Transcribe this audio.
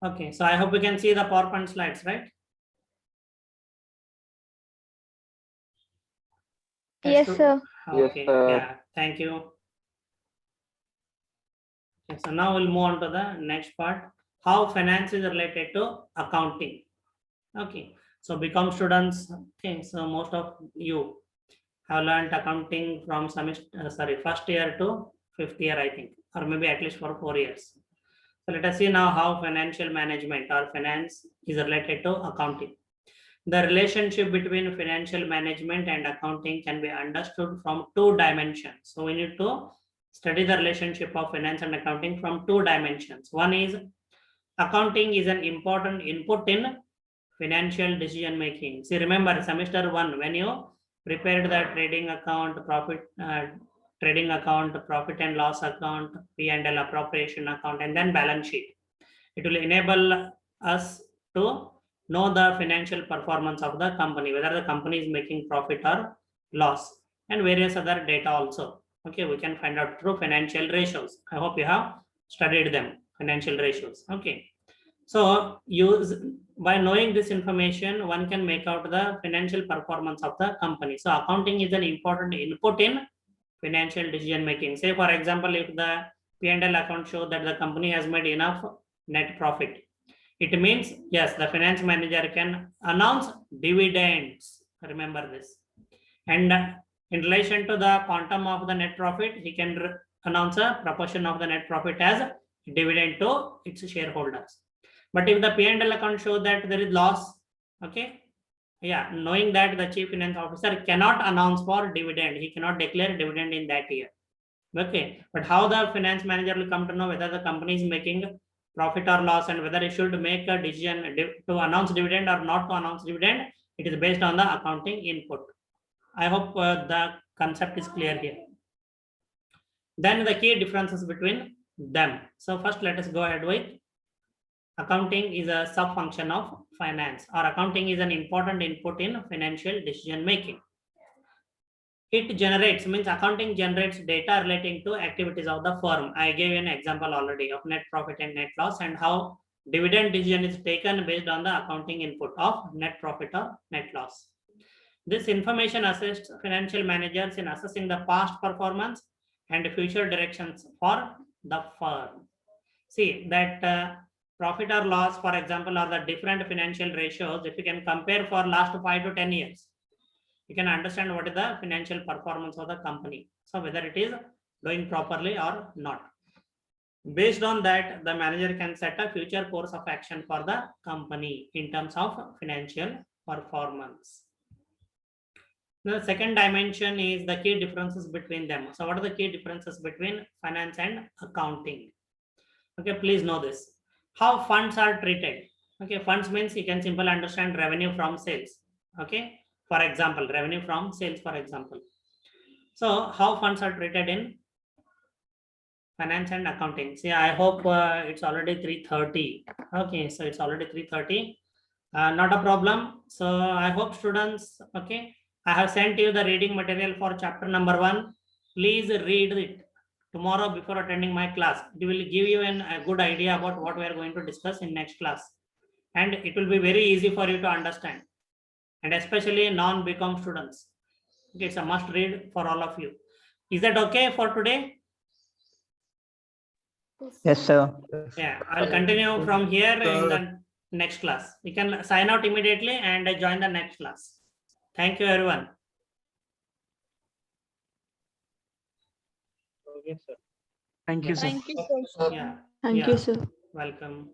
Okay, so I hope you can see the PowerPoint slides, right? Yes, sir. Okay, Yes, sir. yeah, thank you. Okay, so now we'll move on to the next part. How finance is related to accounting. Okay, so become students. Okay, so most of you have learned accounting from first year to fifth year, I think, or maybe at least for 4 years. So let us see now how financial management or finance is related to accounting. The relationship between financial management and accounting can be understood from two dimensions. So we need to study the relationship of finance and accounting from two dimensions. One is accounting is an important input in financial decision making. See, remember semester 1 when you prepared the trading account, profit and loss account, P&L appropriation account, and then balance sheet. It will enable us to know the financial performance of the company, whether the company is making profit or loss, and various other data also. Okay, we can find out through financial ratios. I hope you have studied them, financial ratios. Okay, so by knowing this information, one can make out the financial performance of the company. So accounting is an important input in financial decision making. Say for example, if the P&L account shows that the company has made enough net profit, it means yes, the finance manager can announce dividends. Remember this. And in relation to the quantum of the net profit, he can announce a proportion of the net profit as dividend to its shareholders. But if the P&L account shows that there is loss, okay, yeah, knowing that the chief finance officer cannot announce for dividend, he cannot declare dividend in that year. Okay, but how the finance manager will come to know whether the company is making profit or loss and whether it should make a decision to announce dividend or not to announce dividend? It is based on the accounting input. I hope the concept is clear here. Then the key differences between them. So first let us go ahead with accounting is a sub-function of finance, or accounting is an important input in financial decision making. It generates, means accounting generates data relating to activities of the firm. I gave you an example already of net profit and net loss, and how dividend decision is taken based on the accounting input of net profit or net loss. This information assists financial managers in assessing the past performance and future directions for the firm. See that profit or loss, for example, are the different financial ratios. If you can compare for last 5 to 10 years, you can understand what is the financial performance of the company. So whether it is doing properly or not. Based on that, the manager can set a future course of action for the company in terms of financial performance. The second dimension is the key differences between them. So what are the key differences between finance and accounting? Okay, please know this. How funds are treated. Okay, funds means you can simply understand revenue from sales. Okay, for example, revenue from sales, for example. So how funds are treated in finance and accounting. See, I hope it's already 3:30. Okay, so it's already 3:30. Not a problem. So I hope students, okay, I have sent you the reading material for chapter number 1. Please read it tomorrow before attending my class. It will give you a good idea about what we are going to discuss in next class. And it will be very easy for you to understand. And especially non-BCom students. Okay, it's a must read for all of you. Is that okay for today? Yes, sir. Yeah, I'll continue from here in the next class. You can sign out immediately and join the next class. Thank you, everyone. Thank you, sir. Thank you, sir. Yeah. Thank Yeah. you, sir. Welcome.